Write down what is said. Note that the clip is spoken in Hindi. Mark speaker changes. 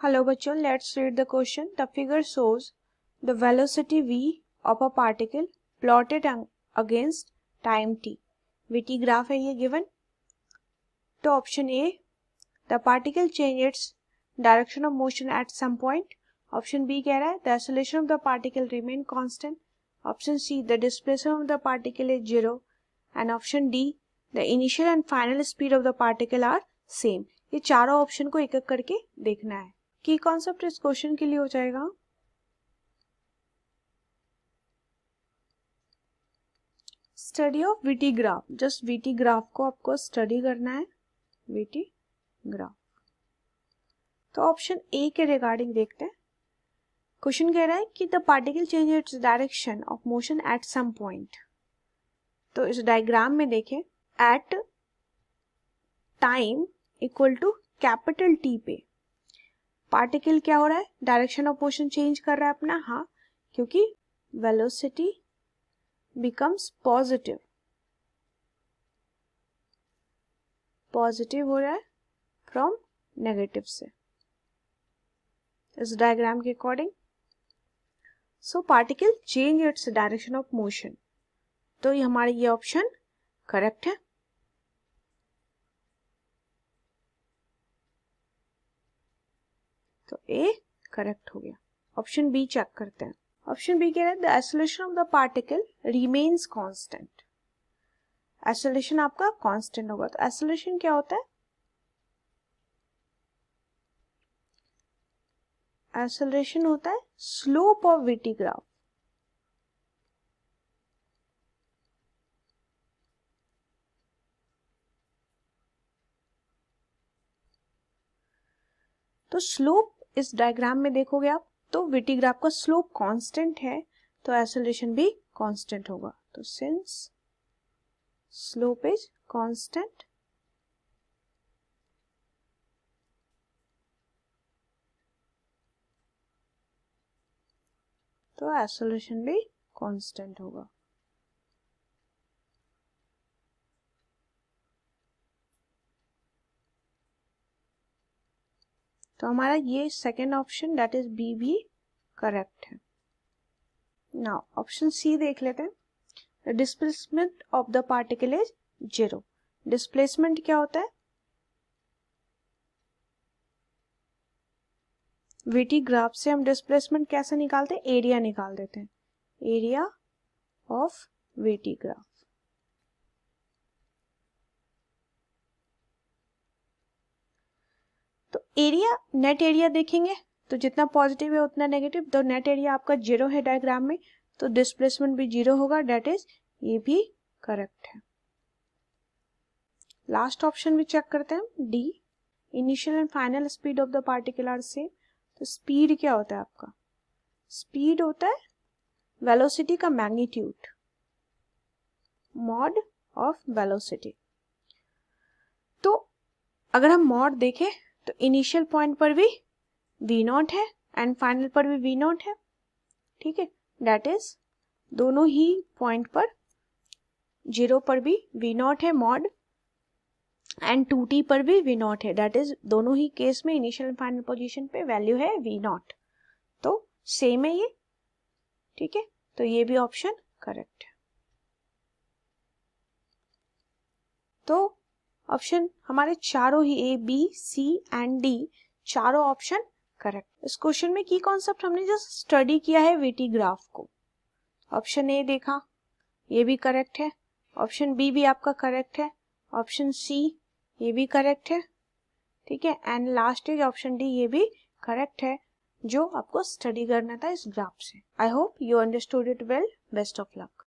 Speaker 1: Hello बच्चों, let's read the question. The figure shows the velocity v of a particle plotted against time t. vt graph है ये given. तो option A, the particle change its direction of motion at some point. Option B कह रहा है the acceleration of the particle remain constant. Option C, the displacement of the particle is zero. And option D, the initial and final speed of the particle are same. ये चारों ऑप्शन को एक एक करके देखना है. की कॉन्सेप्ट इस क्वेश्चन के लिए हो जाएगा study of VT graph. Just VT graph को आपको स्टडी करना है, वीटी ग्राफ. तो ऑप्शन ए के रिगार्डिंग देखते हैं. क्वेश्चन कह रहा है कि the particle change its direction of motion at some point. तो इस डायग्राम में देखें, at time equal to capital T पे पार्टिकल क्या हो रहा है, डायरेक्शन ऑफ मोशन चेंज कर रहा है अपना. हाँ, क्योंकि वेलोसिटी बिकम्स पॉजिटिव हो रहा है फ्रॉम नेगेटिव से इस डायग्राम के according. So particle change its direction of motion. तो ये हमारा ये ऑप्शन करेक्ट है. तो ए करेक्ट हो गया. ऑप्शन बी चेक करते हैं. ऑप्शन बी कह रहा है the acceleration of the particle remains constant. Acceleration आपका कांस्टेंट होगा. तो एक्सेलरेशन क्या होता है, एक्सेलरेशन होता है स्लोप ऑफ वीटी ग्राफ. तो स्लोप इस डायग्राम में देखोगे आप, तो वीटी ग्राफ का स्लोप कांस्टेंट है, तो एक्सेलरेशन भी कांस्टेंट होगा. तो सिंस स्लोप इज कांस्टेंट, तो एक्सेलरेशन भी कांस्टेंट होगा. तो हमारा ये second option that is B भी करेक्ट है. नाउ ऑप्शन सी देख लेते हैं. The displacement of the particle is zero. Displacement क्या होता है, वीटी ग्राफ से हम डिस्प्लेसमेंट कैसे निकालते हैं, एरिया निकाल देते हैं. Area of VT graph. तो एरिया, नेट एरिया देखेंगे तो जितना पॉजिटिव है उतना नेगेटिव. तो नेट एरिया आपका जीरो है डायग्राम में, तो डिस्प्लेसमेंट भी जीरो होगा. डेट इज ये भी करेक्ट है. लास्ट ऑप्शन भी चेक करते हैं, D. Initial and final speed of the particle are same. तो स्पीड क्या होता है आपका, स्पीड होता है वेलोसिटी का मैग्नीट्यूड, मॉड ऑफ वेलोसिटी. तो अगर हम मॉड देखें तो इनिशियल पॉइंट पर भी v नॉट है एंड फाइनल पर भी v नॉट है. ठीक है, डेट इज दोनों ही पॉइंट पर, जीरो पर भी v नॉट है मॉड एंड 2t पर भी v नॉट है. डेट इज दोनों ही केस में इनिशियल एंड फाइनल पोजीशन पे वैल्यू है v नॉट. तो सेम है ये. ठीक है, तो ये भी ऑप्शन करेक्ट है. तो ऑप्शन हमारे चारों ही ए, बी, सी एंड डी चारों ऑप्शन करेक्ट. इस क्वेश्चन में की कॉन्सेप्ट हमने जस्ट स्टडी किया है वीटी ग्राफ को. ऑप्शन ए देखा, ये भी करेक्ट है. ऑप्शन बी भी आपका करेक्ट है. ऑप्शन सी ये भी करेक्ट है. ठीक है, and last is option D, ये भी करेक्ट है जो आपको स्टडी करना था इस ग्राफ से. I hope you understood it well. Best of luck.